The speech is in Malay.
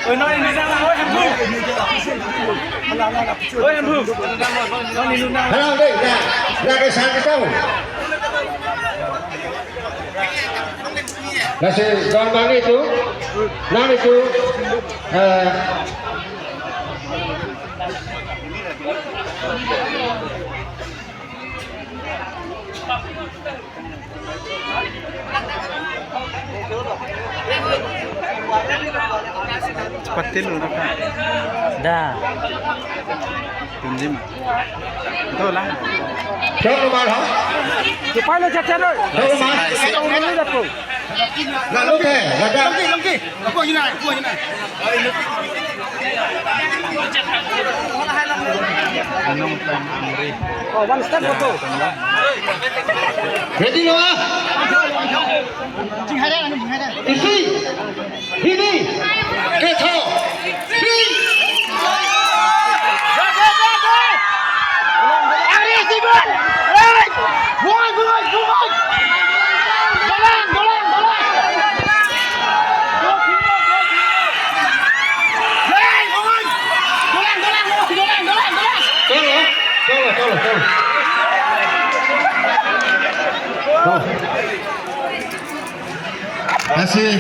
Ôi nói đi ra là ôi em thu. Ôi em thu. Nói đi luôn nào. Hello đây ra cái sáng cái câu. Masih gambar itu, nama itu, Cepatin lu nak. Dah. Tunjim. Betul lah. siapa nomor hah? Cepat lo cacat oi. Siapa nomor? Kau dulu dah tu. Lalu ke, laga. Lengki. Apa ini nak? Apa ini nak? Oh, one step foto. Ready no ah? Isi, ini, keto, three. Tolong. Masih